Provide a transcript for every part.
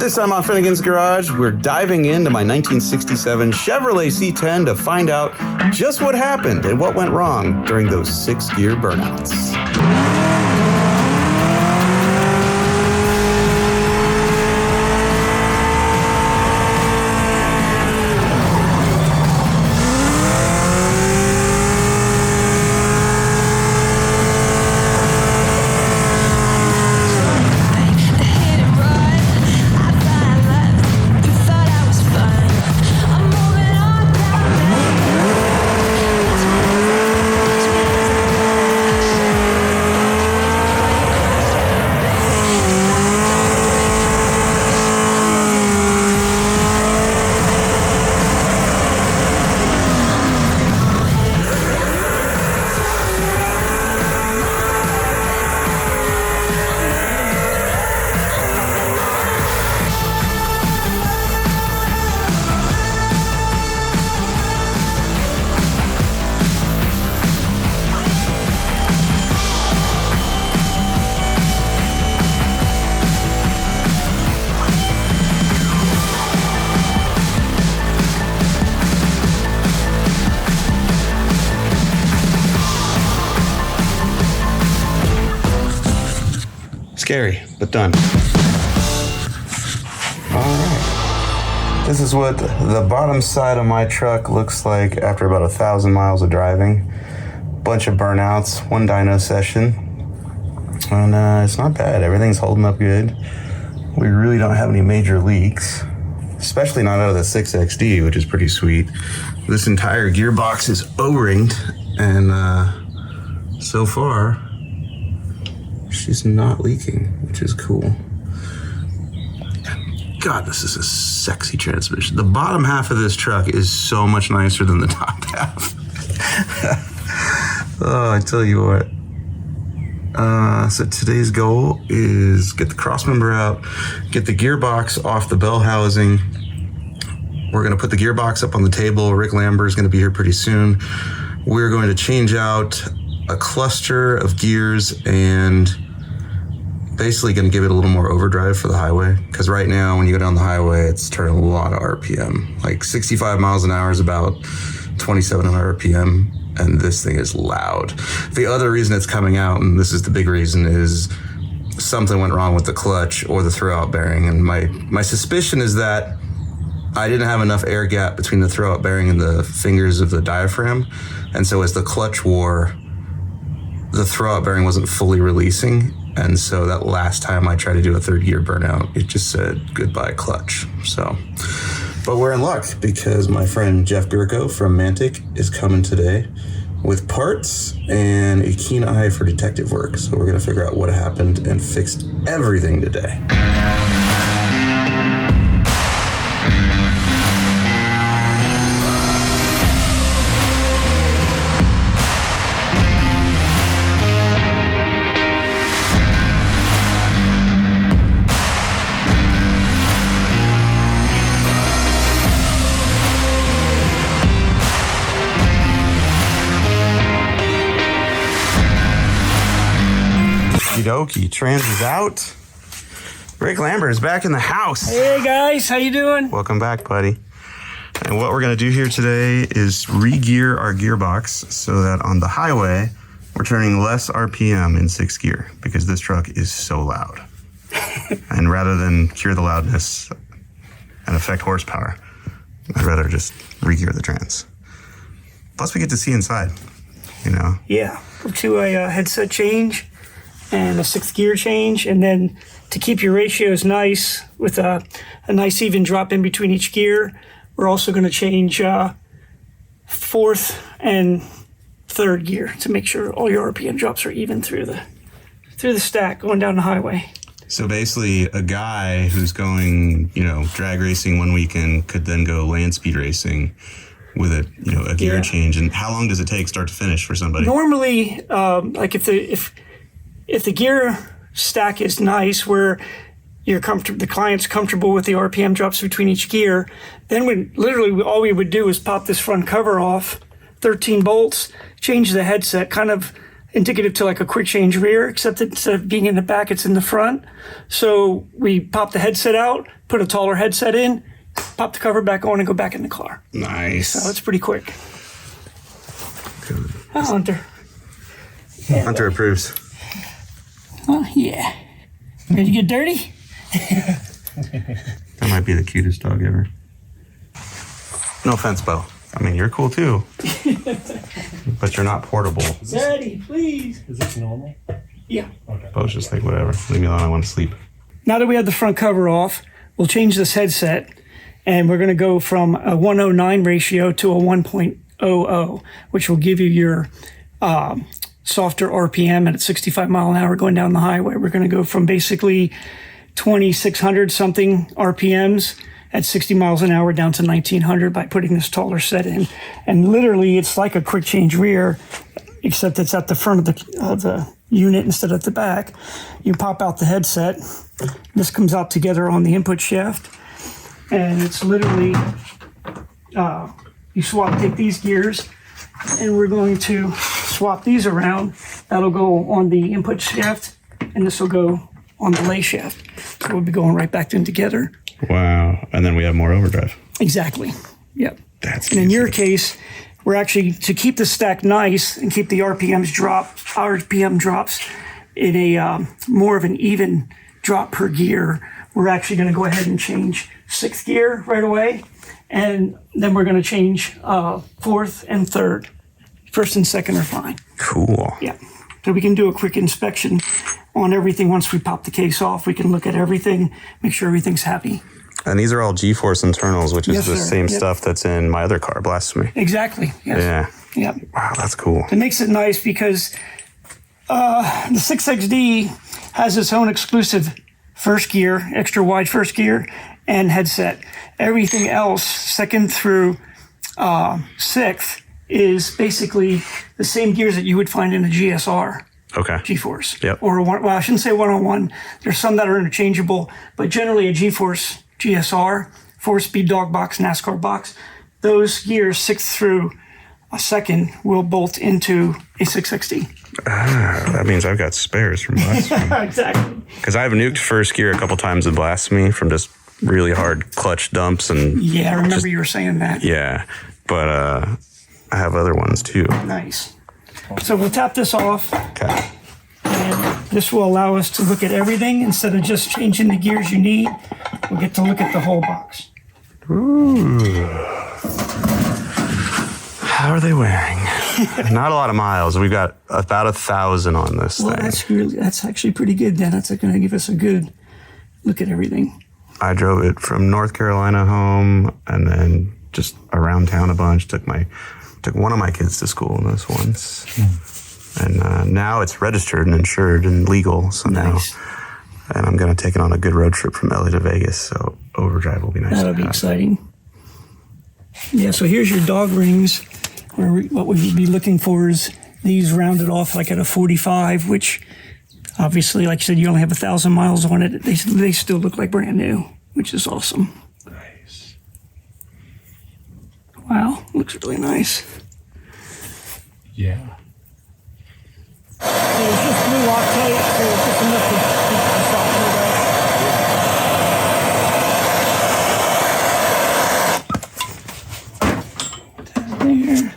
This time on Finnegan's Garage, we're diving into my 1967 Chevrolet C10 to find out just what happened and what went wrong during those 6-gear burnouts. Scary, but done. All right. This is what the bottom side of my truck looks like after about 1,000 miles of driving. Bunch of burnouts, one dyno session. And it's not bad. Everything's holding up good. We really don't have any major leaks, especially not out of the 6XD, which is pretty sweet. This entire gearbox is O-ringed, and so far, she's not leaking, which is cool. God, this is a sexy transmission. The bottom half of this truck is so much nicer than the top half. Oh, I tell you what. So today's goal is get the crossmember out, get the gearbox off the bell housing. We're gonna put the gearbox up on the table. Rick Lambert is gonna be here pretty soon. We're going to change out a cluster of gears and basically going to give it a little more overdrive for the highway. Because right now, when you go down the highway, it's turning a lot of RPM. Like 65 miles an hour is about 2,700 RPM, and this thing is loud. The other reason it's coming out, and this is the big reason, is something went wrong with the clutch or the throwout bearing. And my suspicion is that I didn't have enough air gap between the throwout bearing and the fingers of the diaphragm. And so as the clutch wore, the throwout bearing wasn't fully releasing. And so that last time I tried to do a 3rd-gear burnout, it just said goodbye clutch. So, but we're in luck because my friend Geoff Gerko from Mantic is coming today with parts and a keen eye for detective work. So we're gonna figure out what happened and fixed everything today. Okie, trans is out. Rick Lambert is back in the house. Hey guys, how you doing? Welcome back, buddy. And what we're gonna do here today is re-gear our gearbox so that on the highway, we're turning less RPM in 6th gear because this truck is so loud. And rather than cure the loudness and affect horsepower, I'd rather just re-gear the trans. Plus we get to see inside, you know? Yeah, to a headset change and a 6th gear change, and then to keep your ratios nice with a nice even drop in between each gear, we're also going to change 4th and 3rd gear to make sure all your RPM drops are even through the stack going down the highway. So basically, a guy who's going, drag racing one weekend could then go land speed racing with a gear change. And how long does it take start to finish for somebody? Normally, like if the gear stack is nice, where the client's comfortable with the RPM drops between each gear, then all we would do is pop this front cover off, 13 bolts, change the headset, kind of indicative to like a quick change rear, except that instead of being in the back, it's in the front. So we pop the headset out, put a taller headset in, pop the cover back on, and go back in the car. Nice. So it's pretty quick. Good. Oh, Hunter. Hunter approves. Oh, yeah. Ready to get dirty? That might be the cutest dog ever. No offense, Bo. I mean, you're cool too. But you're not portable. Daddy, please. Is this normal? Yeah. Okay. Bo's just like, whatever. Leave me alone. I want to sleep. Now that we have the front cover off, we'll change this headset, and we're going to go from a 109 ratio to a 1.00, which will give you your softer RPM at 65 mile an hour going down the highway. We're going to go from basically 2,600 something RPMs at 60 miles an hour down to 1,900 by putting this taller set in. And literally, it's like a quick change rear, except it's at the front of the unit instead of the back. You pop out the headset. This comes out together on the input shaft. And it's literally, you take these gears, and we're going to swap these around. That'll go on the input shaft, and this will go on the lay shaft. So we'll be going right back in together. Wow. And then we have more overdrive. Exactly. Yep. That's And in your case, we're actually, to keep the stack nice and keep the RPM drops in a more of an even drop per gear, we're actually going to go ahead and change 6th gear right away. And then we're going to change 4th and 3rd. 1st and 2nd are fine. Cool. Yeah. So we can do a quick inspection on everything. Once we pop the case off, we can look at everything, make sure everything's happy. And these are all G-force internals, which is Yes, the sir. same Yep. stuff that's in my other car, Blasphemy. Exactly. Yes. Yeah. Yep. Wow, that's cool. It makes it nice because the 6XD has its own exclusive first gear, extra wide first gear, and headset. Everything else, 2nd through 6th, is basically the same gears that you would find in a GSR. Okay. G-Force. Yep. Or, well, I shouldn't say 101. There's some that are interchangeable, but generally a G-Force GSR, 4-speed dog box, NASCAR box, those gears 6th through 2nd will bolt into a 6XD. Ah, that means I've got spares from Blasphemy. Exactly. Because I've nuked first gear a couple times with Blasphemy from just really hard clutch dumps and Yeah, I remember you were saying that. yeah. But I have other ones too. Nice. So we'll tap this off, Okay. and this will allow us to look at everything instead of just changing the gears you need. We'll get to look at the whole box. Ooh. How are they wearing? Not a lot of miles. We've got about 1,000 on this Well, thing. that's actually pretty good then. That's going to give us a good look at everything. I drove it from North Carolina home and then just around town a bunch. Took one of my kids to school in this once. And now it's registered and insured and legal. So Nice. now, and I'm going to take it on a good road trip from LA to Vegas. So overdrive will be nice. That'll to be have. exciting. Yeah, so here's your dog rings. What we would be looking for is these rounded off like at a 45, which obviously, like you said, you only have 1,000 miles on it. They still look like brand new, which is awesome. Nice. Wow, looks really nice. Yeah. It's just blue Loctite, so it's just enough to soften it up. There.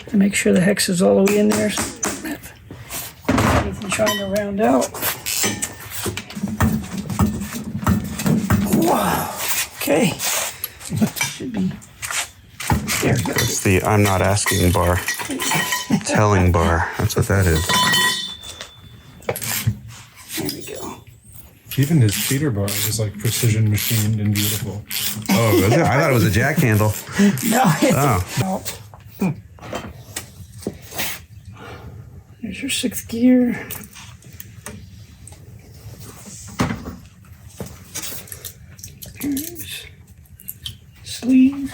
To make sure the hex is all the way in there. So we don't have anything trying to round out. Wow. Okay. Should be. There we go. It's the I'm not asking bar. Telling bar. That's what that is. There we go. Even his feeder bar is like precision machined and beautiful. Oh, was it? I thought it was a jack handle. No, it's Oh. out. There's your 6th gear. Here's sleeve.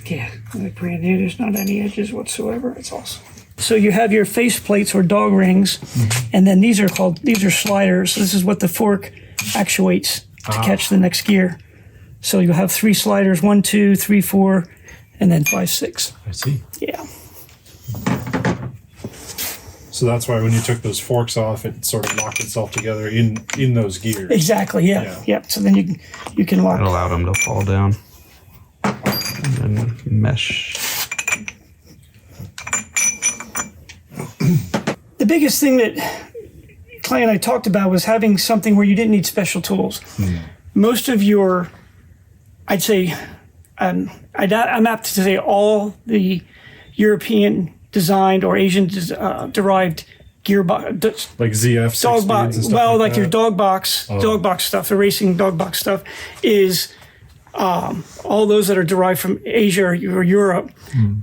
Yeah, like brand new. There's not any edges whatsoever. It's awesome. So you have your face plates or dog rings, and then these are sliders. This is what the fork actuates to catch the next gear. So you'll have 3 sliders, 1, 2, 3, 4, and then 5/6. I see. Yeah. So that's why when you took those forks off, it sort of locked itself together in those gears. Exactly. Yeah. Yeah. Yep. So then you can lock. It allowed them to fall down. And then mesh. The biggest thing that Clay and I talked about was having something where you didn't need special tools. Most of your, I'd say, I'm apt to say all the European designed or Asian derived gearbox, Like ZF dog box, like your that. dog box stuff, the racing dog box stuff is all those that are derived from Asia or Europe.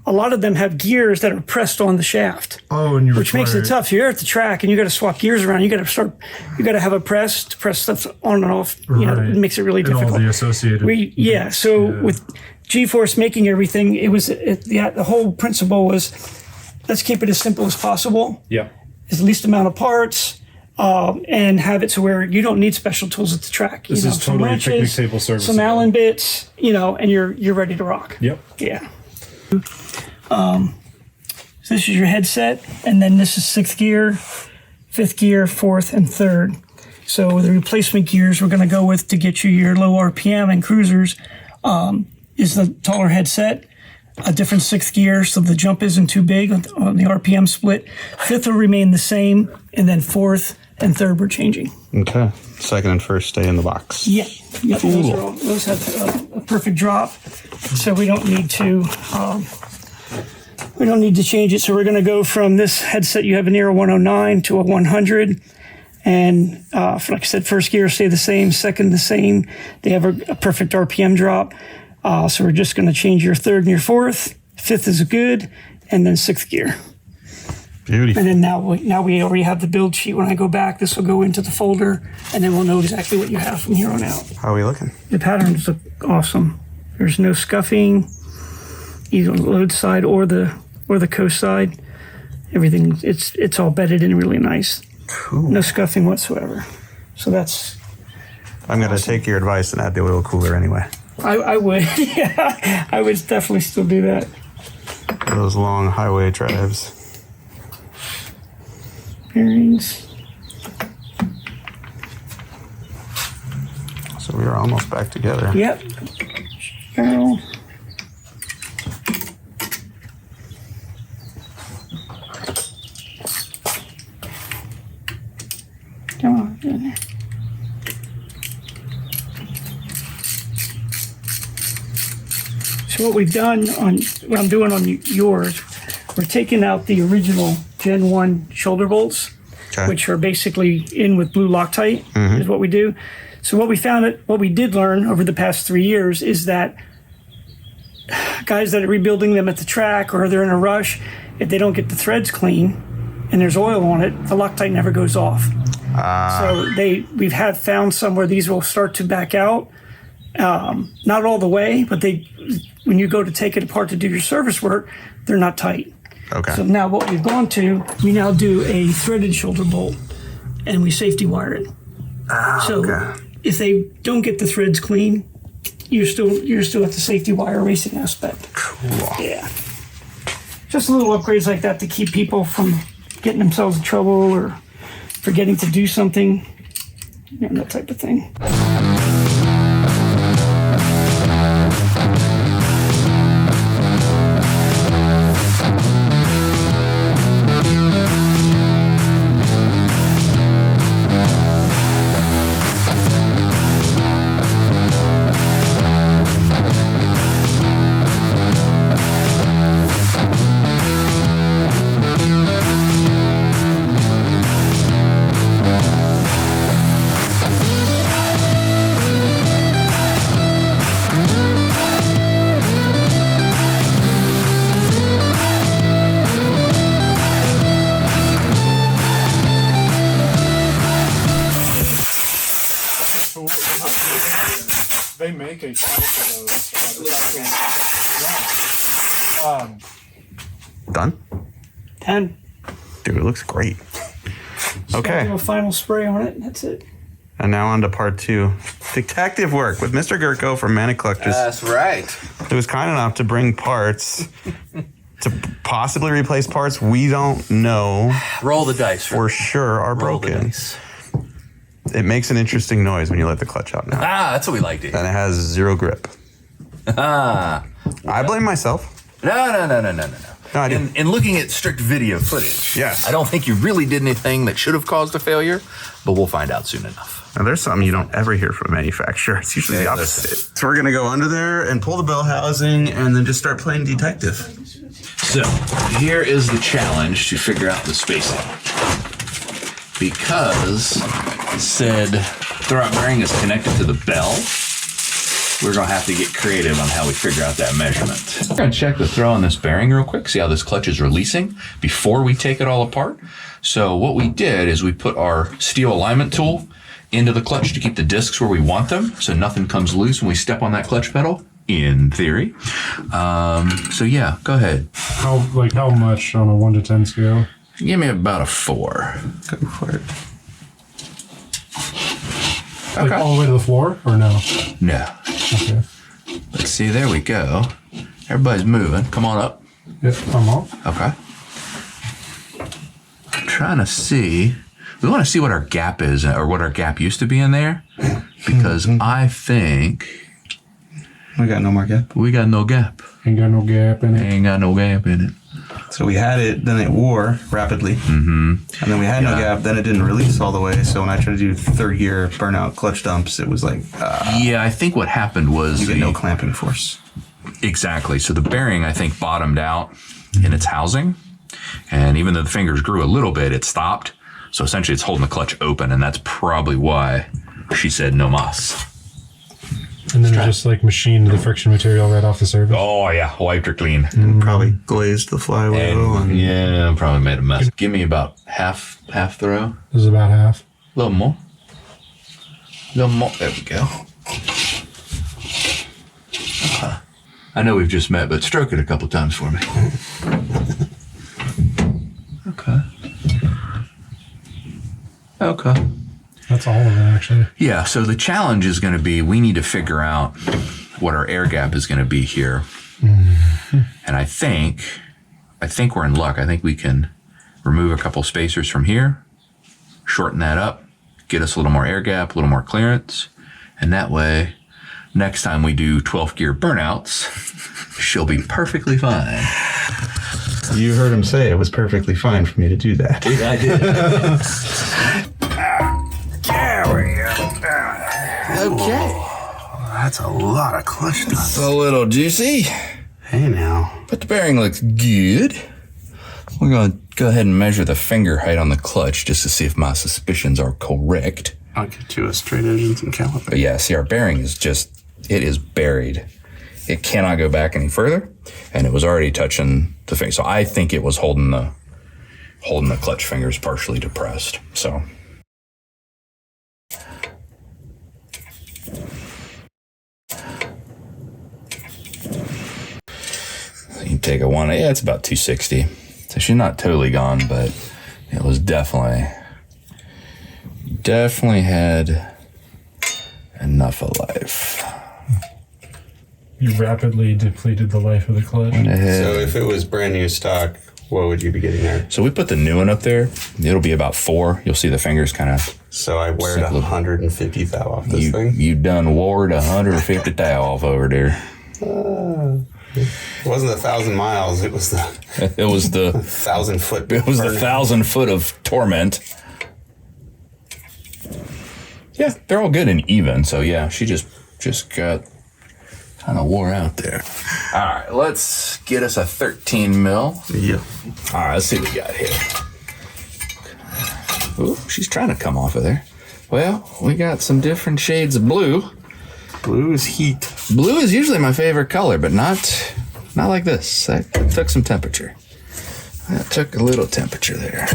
A lot of them have gears that are pressed on the shaft. Oh, and Which makes it tough. You're at the track and you got to swap gears around. You got to have a press to press stuff on and off. You know, it makes it really difficult. All the associated. With G-Force making everything, it was the whole principle was let's keep it as simple as possible. Yeah. As least amount of parts, and have it so where you don't need special tools at the track. This is totally wrenches, picnic table service. some Allen bits, and you're ready to rock. Yep. Yeah. So this is your headset, and then this is 6th gear, 5th gear, 4th, and 3rd. So the replacement gears we're going to go with to get you your low RPM and cruisers is the taller headset, a different 6th gear, so the jump isn't too big on the RPM split. 5th will remain the same, and then 4th and 3rd we're changing. Okay. 2nd and 1st stay in the box. Yeah, yep. Those have a perfect drop, so we don't need to change it. So we're going to go from this headset. You have an Aero 109 to a 100, and like I said, 1st gear stay the same, 2nd the same. They have a perfect RPM drop. So we're just going to change your 3rd and your 4th. 5th is good, and then 6th gear. Beautiful. And then now we already have the build sheet. When I go back, this will go into the folder, and then we'll know exactly what you have from here on out. How are we looking? The patterns look awesome. There's no scuffing, either on the load side or the coast side. Everything it's all bedded in really nice. Cool. No scuffing whatsoever. So that's. I'm going to take your advice and add the oil cooler anyway. I would. Yeah, I would definitely still do that. Those long highway drives. Bearings. So we are almost back together. Yep. Barrel. Come on, get in there. So what I'm doing on yours, we're taking out the original Gen 1 shoulder bolts, Okay. which are basically in with blue Loctite, is what we do. So what we did learn over the past 3 years is that guys that are rebuilding them at the track or they're in a rush, if they don't get the threads clean and there's oil on it, the Loctite never goes off. So we've found some where these will start to back out. Not all the way, but when you go to take it apart to do your service work, they're not tight. Okay. So now what we now do a threaded shoulder bolt, and we safety wire it. So okay. if they don't get the threads clean, you're still at the safety wire racing aspect. Cool. Yeah. Just little upgrades like that to keep people from getting themselves in trouble or forgetting to do something, that type of thing. They make a ton of those. Done? 10. Dude, it looks great. Just gotta Okay. do a final spray on it, and that's it. And now on to part 2. Detective work with Mr. Gerko from Mantic Clutch. That's right. Who was kind enough to bring parts to possibly replace parts we don't know Roll the dice. for sure are Roll the broken. dice. It makes an interesting noise when you let the clutch out now. That's what we like to hear. And it has 0 grip. I blame myself. No. No, I didn't. In looking at strict video footage, Yes. I don't think you really did anything that should have caused a failure, but we'll find out soon enough. Now, there's something you don't ever hear from a manufacturer. It's usually the Yeah, opposite. So we're going to go under there and pull the bell housing and then just start playing detective. So here is the challenge to figure out the spacing. Because said throwout bearing is connected to the bell, we're going to have to get creative on how we figure out that measurement. We're going to check the throw on this bearing real quick, see how this clutch is releasing before we take it all apart. So what we did is we put our steel alignment tool into the clutch to keep the discs where we want them, so nothing comes loose when we step on that clutch pedal, in theory. So yeah, go ahead. How much on a 1 to 10 scale? Give me about a 4. Go for it. Like all the way to the floor, or no? No. Okay. Let's see, there we go. Everybody's moving. Come on up. Yep, I'm up. Okay. I'm trying to see. We want to see what our gap is, or what our gap used to be in there, because I think We got no more gap. we got no gap. Ain't got no gap in it. Ain't got no gap in it. So we had it, then it wore rapidly. Mm-hmm. And then we had no gap, then it didn't release all the way. So when I tried to do 3rd gear burnout clutch dumps, it was like, Yeah, I think what happened was you get no clamping force. Exactly. So the bearing, I think, bottomed out in its housing. And even though the fingers grew a little bit, it stopped. So essentially it's holding the clutch open. And that's probably why she said no mas. And then it just like machined the friction material right off the surface. Oh, yeah. Wiped her clean. Probably glazed the flywheel. And Yeah, probably made a mess. Give me about half throw. This is about half. A little more. A little more. There we go. I know we've just met, but stroke it a couple times for me. Okay. Okay. That's all of it, actually. Yeah, so the challenge is going to be we need to figure out what our air gap is going to be here. Mm-hmm. And I think we're in luck. I think we can remove a couple spacers from here, shorten that up, get us a little more air gap, a little more clearance, and that way, next time we do 12th gear burnouts, she'll be perfectly fine. you heard him say it was perfectly fine for me to do that. I did. Okay. That's a lot of clutch nuts. A little juicy, Hey now. but the bearing looks good. We're going to go ahead and measure the finger height on the clutch just to see if my suspicions are correct. I'll get you a straight edge and some caliper. But yeah, see, our bearing is just, it is buried. It cannot go back any further, and it was already touching the finger. So I think it was holding the clutch fingers partially depressed. So. You can take a one. Yeah, it's about 260. So she's not totally gone, but it was definitely had enough of life. You rapidly depleted the life of the clutch. So if it was brand new stock, what would you be getting there? So we put the new one up there. It'll be about 4. You'll see the fingers kind of. So I weared 150 thou off this thing. You done wore 150 thou off over there. It wasn't 1,000 miles. It was the It was the 1,000 foot. It was the 1,000 foot of torment. Yeah, they're all good and even. So yeah, she just got kind of wore out there. All right, let's get us a 13 mil. Yeah. All right, let's see what we got here. Ooh, she's trying to come off of there. Well, we got some different shades of blue. Blue is heat. Blue is usually my favorite color, but not like this. That took some temperature. That took a little temperature there.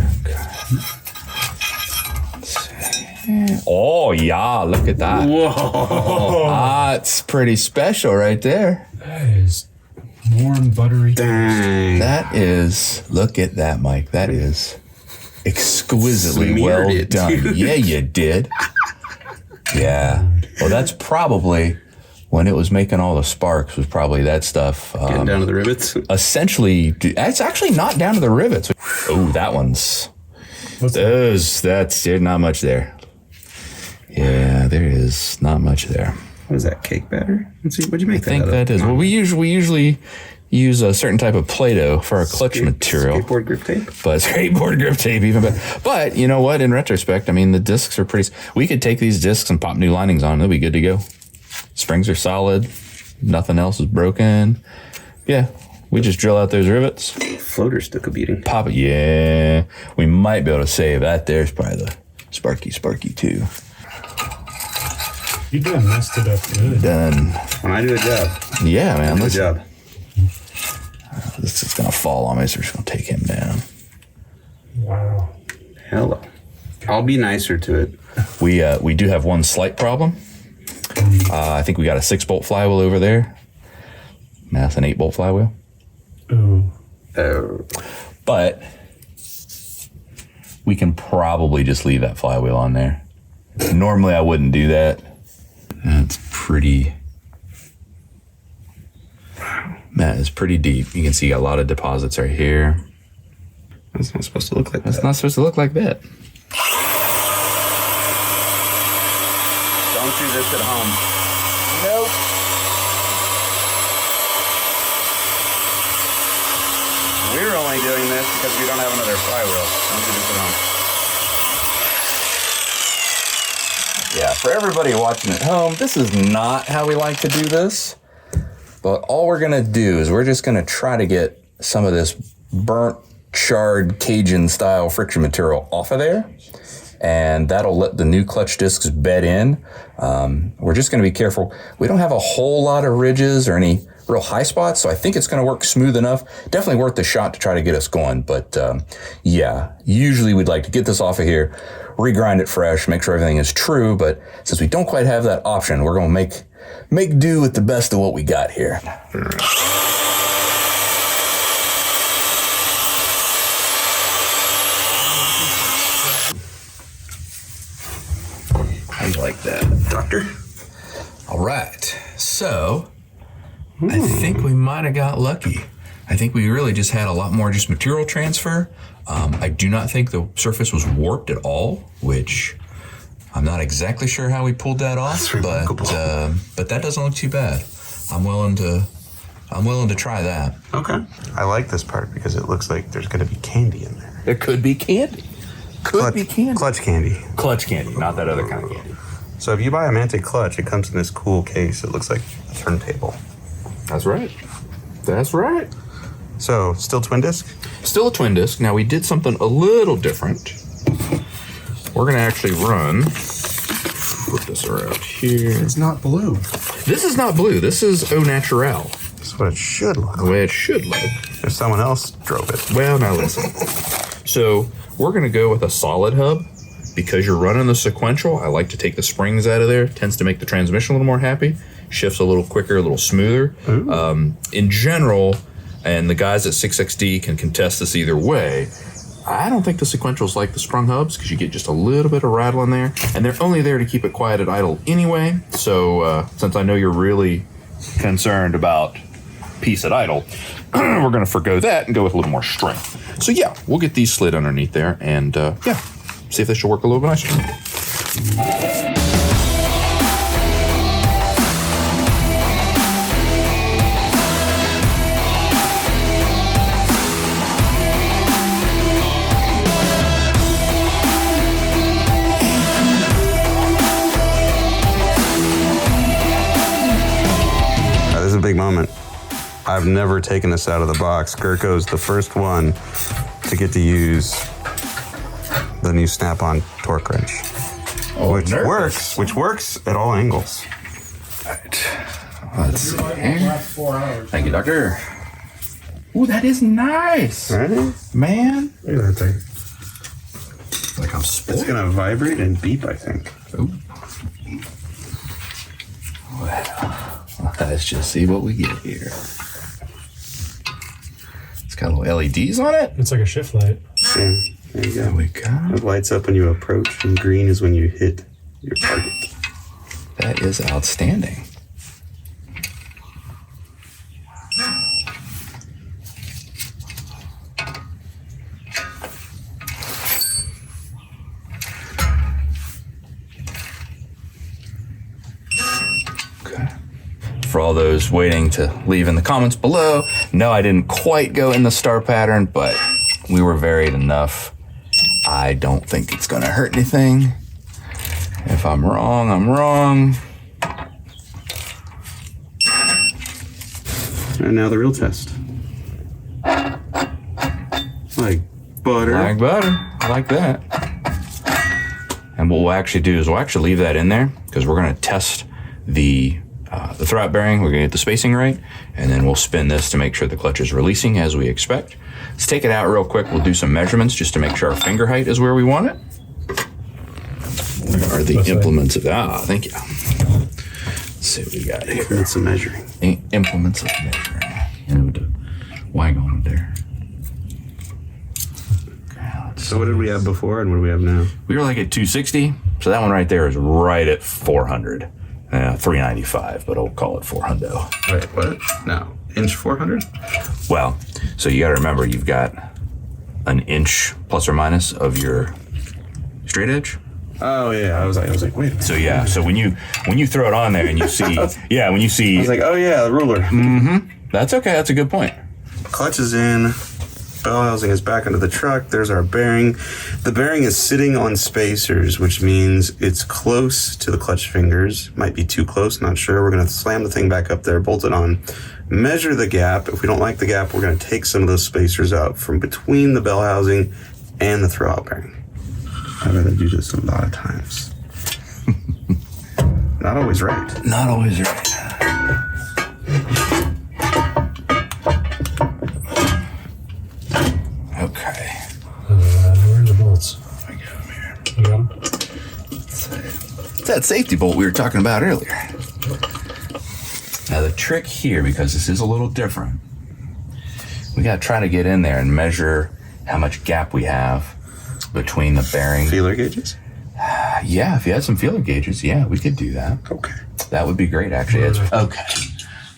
Oh, yeah, look at that. Whoa. That's pretty special right there. That is warm, buttery. Dang. That is, look at that, Mike. That is exquisitely Smeared well it, done. dude. Yeah, you did. Yeah. Well, that's probably when it was making all the sparks, was probably that stuff. Getting down to the rivets. Essentially, it's actually not down to the rivets. Oh, that one's. There's not much there. Yeah, there is not much there. What is that, cake batter? Let's see, what'd you make I think that is. Well, we usually use a certain type of Play-Doh for our clutch material. Skateboard grip tape? But skateboard grip tape even better. But you know what? In retrospect, I mean, the discs are pretty. We could take these discs and pop new linings on them. They'll be good to go. Springs are solid. Nothing else is broken. Yeah, we just drill out those rivets. Floaters took a beating. Pop it. Yeah, we might be able to save that. There's probably the Sparky too. You done messed it up good. Done. When I do a job. Yeah, man. Good job. This is gonna fall on me, so we're just gonna take him down. Wow. Hello. I'll be nicer to it. We do have one slight problem. I think we got a 6-bolt flywheel over there. That's an 8-bolt flywheel. Ooh. Oh. But we can probably just leave that flywheel on there. Normally I wouldn't do that. That's pretty. That is pretty deep. You can see a lot of deposits right here. That's not supposed to look like that. It's not supposed to look like that. Don't do this at home. Nope. We're only doing this because we don't have another flywheel. Don't do this at home. Yeah, for everybody watching at home, this is not how we like to do this. But all we're gonna do is we're just gonna try to get some of this burnt, charred, Cajun style friction material off of there. And that'll let the new clutch discs bed in. We're just gonna be careful. We don't have a whole lot of ridges or any real high spots, so I think it's gonna work smooth enough. Definitely worth the shot to try to get us going. But yeah, usually we'd like to get this off of here, regrind it fresh, make sure everything is true. But since we don't quite have that option, we're gonna make do with the best of what we got here. How do you like that, Doctor? All right, so I think we might have got lucky. I think we really just had a lot more just material transfer. I do not think the surface was warped at all, which I'm not exactly sure how we pulled that off, but that doesn't look too bad. I'm willing to try that. Okay. I like this part because it looks like there's going to be candy in there. There could be candy. Be candy. Clutch candy. Clutch candy, not that other kind of candy. So if you buy a Mantic clutch, it comes in this cool case. It looks like a turntable. That's right. That's right. So still twin disc? Still a twin disc. Now we did something a little different. We're gonna actually run. Flip this around here. It's not blue. This is not blue. This is au naturel. That's what it should look The like. way it should look. If someone else drove it. Well, now listen. So we're gonna go with a solid hub. Because you're running the sequential, I like to take the springs out of there. Tends to make the transmission a little more happy. Shifts a little quicker, a little smoother. In general, and the guys at 6XD can contest this either way, I don't think the sequentials like the sprung hubs because you get just a little bit of rattle in there. And they're only there to keep it quiet at idle anyway. So since I know you're really concerned about peace at idle, we're going to forgo that and go with a little more strength. So yeah, we'll get these slid underneath there and yeah, see if this should work a little bit nicer. This is a big moment. I've never taken this out of the box. Gerko's the first one to get to use the new snap-on torque wrench, which works at all angles. Right. Let's see. Last 4 hours. Thank you, Doctor. Ooh, that is nice, Right? man. Look at that thing. Like I'm It's spoiled. gonna vibrate and beep, I think. Ooh. Well, let's just see what we get here. It's got little LEDs on it. It's like a shift light. See, there you There go. we go. It lights up when you approach, and green is when you hit your target. That is outstanding. Okay. For all those waiting to leave in the comments below, no, I didn't quite go in the star pattern, but we were varied enough. I don't think it's gonna hurt anything. If I'm wrong, I'm wrong. And now the real test. Like butter. Like butter, I like that. And what we'll actually do is we'll actually leave that in there because we're gonna test the throwout bearing. We're gonna get the spacing right, and then we'll spin this to make sure the clutch is releasing as we expect. Let's take it out real quick. We'll do some measurements just to make sure our finger height is where we want it. Where are the implements of that? Ah, thank you. Let's see what we got here. Implements of measuring. Implements of measuring. And with the wag on it there. Okay, So what did we have before and what do we have now? we were like at 260, so that one right there is right at 400. 395, but I'll call it 400. Wait, what? No. Inch 400? Well, so you gotta remember you've got an inch plus or minus of your straight edge. Oh yeah, I was like, wait a minute. So yeah, so when you throw it on there and you see, yeah, when you see, I was like, oh yeah, the ruler. that's okay, that's a good point. Clutch is in. Bell housing is back into the truck. There's our bearing. The bearing is sitting on spacers, which means it's close to the clutch fingers. Might be too close, not sure. We're gonna slam the thing back up there, bolt it on, measure the gap. If we don't like the gap, we're gonna take some of those spacers out from between the bell housing and the throwout bearing. I've had to do this a lot of times. Not always right. Not always right. Okay. Where are the bolts? I got them here. You got 'em? It's that safety bolt we were talking about earlier. Now the trick here, because this is a little different, we gotta try to get in there and measure how much gap we have between the bearing. Feeler gauges? Yeah, if you had some feeler gauges, yeah, we could do that. Okay. That would be great, actually. Okay.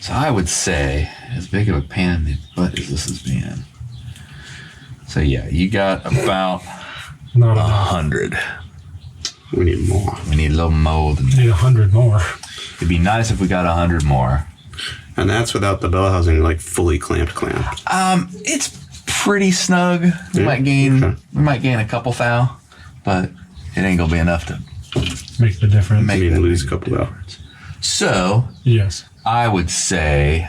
So I would say, as big of a pain in the butt as this has been. So yeah, you got about Not enough. 100. We need more. We need a little more than that. Need 100 more. It'd be nice if we got 100 more. And that's without the bell housing like fully clamped. It's pretty snug. We Yeah, might gain okay. a couple thou, but it ain't gonna be enough to Make the difference. I mean, that lose a big couple out. difference. So Yes. I would say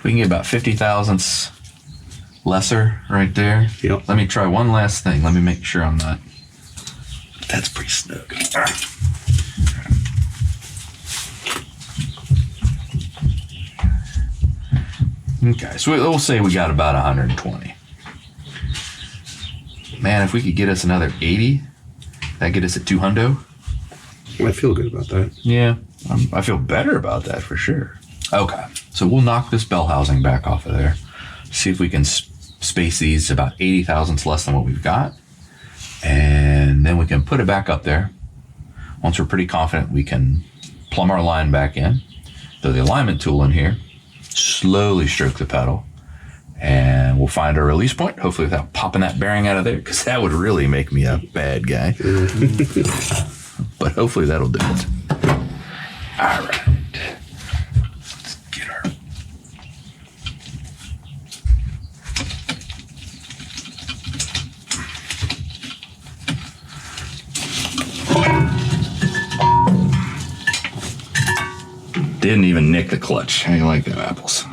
we can get about 50 thousandths lesser right there. Yep. Let me try one last thing. Let me make sure I'm not. That's pretty snug. All right. Okay, so we'll say we got about 120. Man, if we could get us another 80, that'd get us at 200. I feel good about that. Yeah, I feel better about that for sure. Okay, so we'll knock this bell housing back off of there. See if we can space these about 80 thousandths less than what we've got. And then we can put it back up there. Once we're pretty confident, we can plumb our line back in. Throw the alignment tool in here. Slowly stroke the pedal. And we'll find our release point, hopefully without popping that bearing out of there, because that would really make me a bad guy. But hopefully that'll do it. All right. Let's get our... Didn't even nick the clutch. How you like them apples?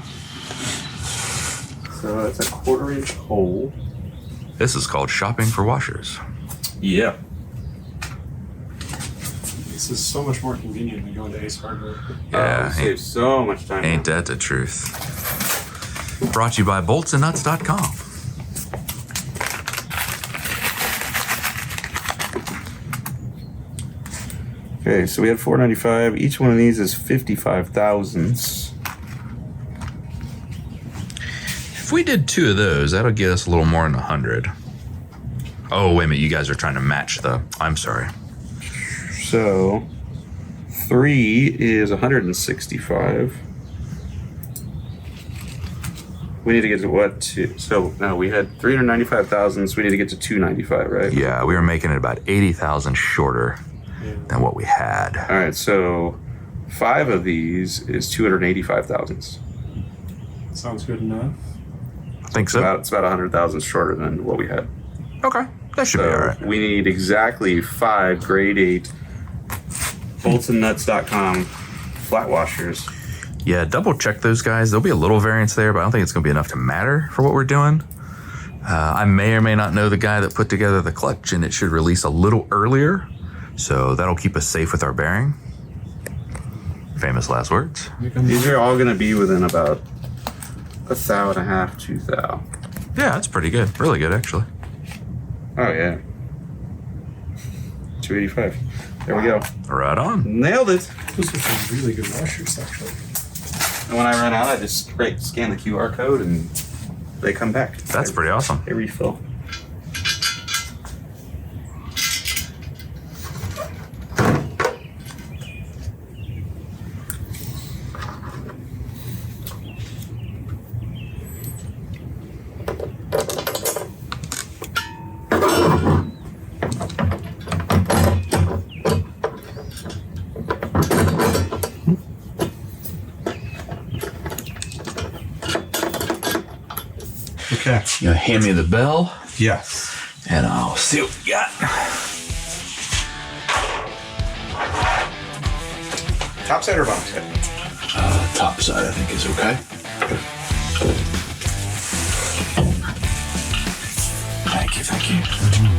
So it's a 1/4 inch hole. This is called shopping for washers. Yeah. This is so much more convenient than going to Ace Hardware. Yeah, Saves so much time. ain't that the truth? Brought to you by boltsandnuts.com. Okay, so we had 495. Each one of these is 55 thousandths. If we did 2 of those, that'll get us a little more than 100. Oh, wait a minute. You guys are trying to match the... I'm sorry. So 3 is 165. We need to get to what? So no, we had 395,000. So we need to get to 295, right? Yeah, we were making it about 80,000 shorter than what we had. All right, so 5 of these is 285,000. Sounds good enough. I think so. It's about 100,000 shorter than what we had. Okay, that should be all right. We need exactly 5 grade 8 boltsandnuts.com flat washers. Yeah, double check those guys. There'll be a little variance there, but I don't think it's going to be enough to matter for what we're doing. I may or may not know the guy that put together the clutch, and it should release a little earlier. So that'll keep us safe with our bearing. Famous last words. These are all going to be within about 1.5 thou, 2 thou. Yeah, that's pretty good. Really good, actually. Oh, yeah. 285. There we go. Right on. Nailed it. Those are some really good washers, actually. And when I run out, I just scan the QR code and they come back. That's pretty awesome. They refill. Okay. You know, hand me the bell, Yes. and I'll see what we got. Top side or bottom side? Top side, I think, is okay. Thank you, thank you.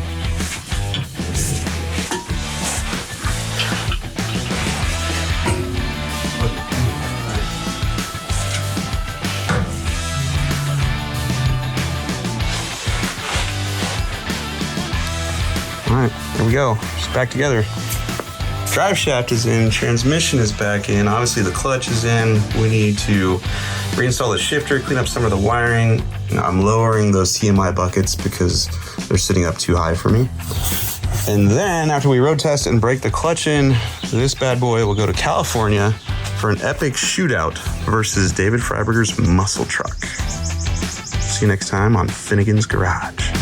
All right, there we go. It's back together. Drive shaft is in, transmission is back in, obviously the clutch is in. We need to reinstall the shifter, clean up some of the wiring. I'm lowering those TMI buckets because they're sitting up too high for me. And then after we road test and break the clutch in, this bad boy will go to California for an epic shootout versus David Freiburger's muscle truck. See you next time on Finnegan's Garage.